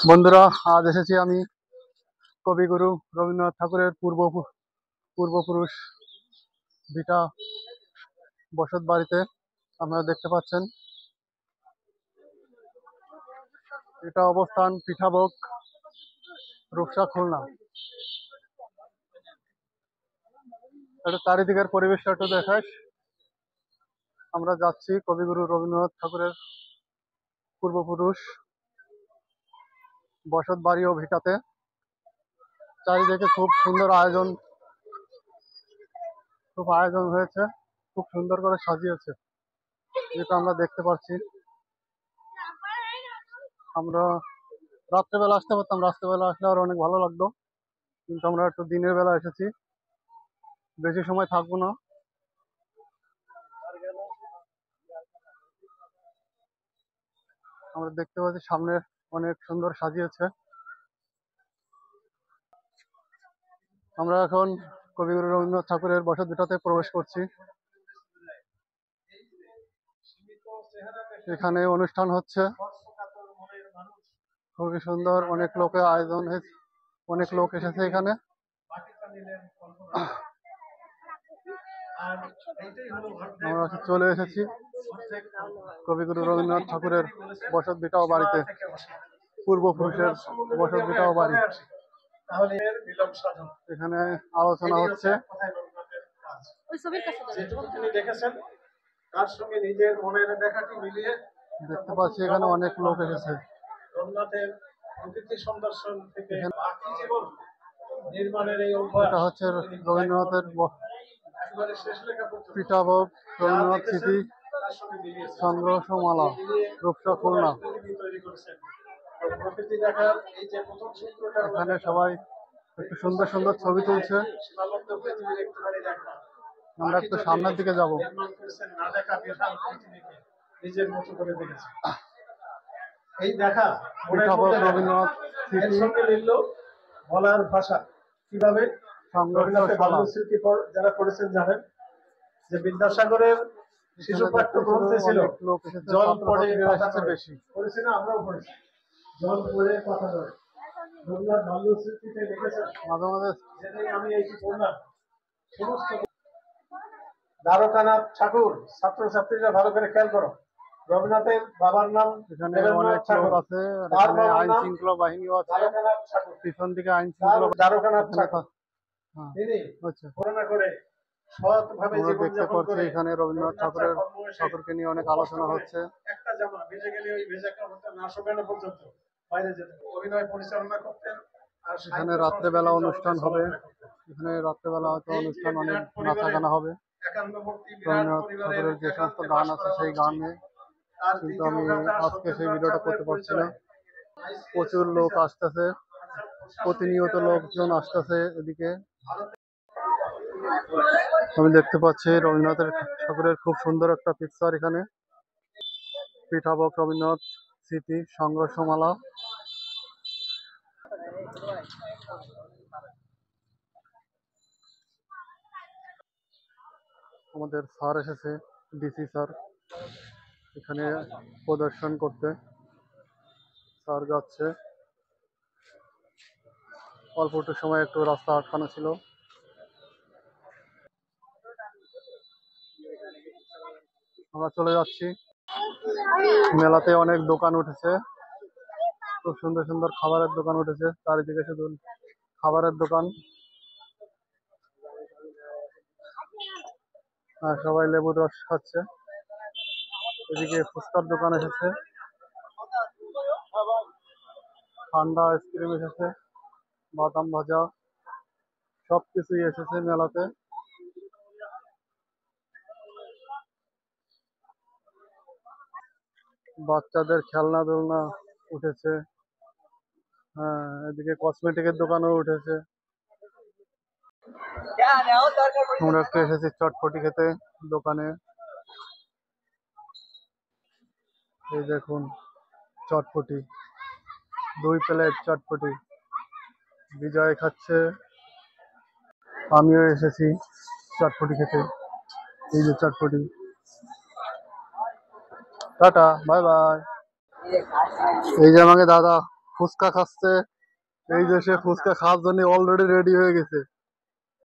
বন্ধুরা, আজ এসেছি আমি কবিগুরু রবীন্দ্রনাথ ঠাকুরের পূর্বপুরুষ ভিটা বসত বাড়িতে। আপনারা দেখতে পাচ্ছেন এটা অবস্থান পিঠাভোগ, রূপসা, খুলনা। এটা চারিদিকের পরিবেশটা একটু দেখাস। আমরা যাচ্ছি কবিগুরু রবীন্দ্রনাথ ঠাকুরের পূর্বপুরুষ বসত বাড়ি ও ভিটাতে। চারিদিকে খুব সুন্দর আয়োজন হয়েছে, খুব সুন্দর করে সাজিয়েছে, যেটা আমরা দেখতে পাচ্ছি। আমরা রাত্রেবেলা আসতে পারতাম, রাত্রেবেলা আসলে আর অনেক ভালো লাগতো, কিন্তু আমরা একটু দিনের বেলা এসেছি, বেশি সময় থাকবো না। আমরা দেখতে পাচ্ছি সামনে অনেক সুন্দর সাজিয়েছে। আমরা এখন কবিগুরু রবীন্দ্রনাথ ঠাকুরের বসত ভিটাতে প্রবেশ করছি। এখানে অনুষ্ঠান হচ্ছে, খুবই সুন্দর, অনেক লোকের আয়োজন হয়েছে, অনেক লোক এসেছে এখানে। আমরা চলে এসেছি কবিগুরু রবীন্দ্রনাথ ঠাকুরের বসত ভিটা ও বাড়িতে, পূর্বপুরুষের বসত ভিটা ও বাড়ি। এখানে আলোচনা হচ্ছে। দেখতে পাচ্ছি এখানে অনেক লোক এসেছে। এটা হচ্ছে রবীন্দ্রনাথের পিঠাভোগ, রবীন্দ্রনাথ স্মৃতি সংগ্রহশালা, রূপসা, খুলনা। এখানে সবাই একটু সুন্দর সুন্দর ছবি তুলছে। আমরা একটু সামনের দিকে যাব। পিঠাভোগ, রবীন্দ্রনাথ স্মৃতি বলার ভাষা কিভাবে সংগ্রহশালা। যারা করেছেন জানেন যে বিদ্যাসাগরের শিশু পাঠ্য গ্রন্থে ছিল জল পড়ে বেশি পড়েছি না, আমরাও পড়েছি, জল পড়ে কথা ধরে। রবীন্দ্রনাথ বাল্য স্মৃতিতে লিখেছেন, মাঝে মাঝে আমি এইটি পড়লাম, সমস্ত দ্বারকানাথ ঠাকুর। ছাত্রছাত্রীরা ভালো করে খেয়াল করো, রবীন্দ্রনাথের বাবার নাম এখানে অনেক লোক আছে, এখানে আইন শৃঙ্খলা বাহিনীও আছে, পিছন দিকে আইন শৃঙ্খলা দ্বারকানাথ ঠাকুর। তিনি ঘোষণা করে সৎভাবে জীবনযাপন করে। এখানে রবীন্দ্রনাথ ঠাকুরকে নিয়ে অনেক আলোচনা হচ্ছে। একটা জামা ভেজে গেলে ওই ভেজা কাপড়টা না শুকানো পর্যন্ত বাইরে যেতেন, অভিনয় পরিচালনা করতেন। আর এখানে রাত্রেবেলা অনুষ্ঠান হবে, এখানে রাত্রেবেলা হয়তো অনুষ্ঠান, অনেক নাচা গানা হবে। রবীন্দ্রনাথ ঠাকুরের যে সমস্ত গান আছে সেই গানে, কিন্তু আমি আজকে সেই ভিডিওটা করতে পারছি না। প্রচুর লোক আসতেছে, প্রতিনিয়ত লোকজন আসতেছে এদিকে। আমি দেখতে পাচ্ছি রবীন্দ্রনাথ ঠাকুরের খুব সুন্দর একটা পিকচার এখানে। পিঠাভোগ, রবীন্দ্রনাথ স্মৃতি সংগ্রহশালা। আমাদের স্যার এসেছে, ডিসি স্যার, এখানে প্রদর্শন করতে। স্যার যাচ্ছে, অল্প একটু সময় একটু রাস্তা আটকানো ছিল। আমরা চলে যাচ্ছি। মেলাতে অনেক দোকান উঠেছে, খুব সুন্দর সুন্দর খাবারের দোকান উঠেছে, চারিদিকে শুধু খাবারের দোকান। আর সবাই লেবুর রস খাচ্ছে। এদিকে ফুচকার দোকান এসেছে, ঠান্ডা আইসক্রিম এসেছে, বাদাম ভাজা, সবকিছুই এসেছে মেলাতে। বাচ্চাদের খেলনা দোলনা উঠেছে। হ্যাঁ, এদিকে কসমেটিকের দোকানও উঠেছে। আমরা একটু এসেছি চটপটি খেতে দোকানে। এই দেখুন চটপটি, 2 প্লেট চটপটি। বিজয় খাচ্ছে, আমিও এসেছি চটপটি খেতে। এই যে চটপটি। Tata, bye bye. এই যে আমাকে দাদা ফুচকা খাচ্ছে, এই যে সে ফুচকা খাওয়ার জন্য অলরেডি রেডি হয়ে গেছে।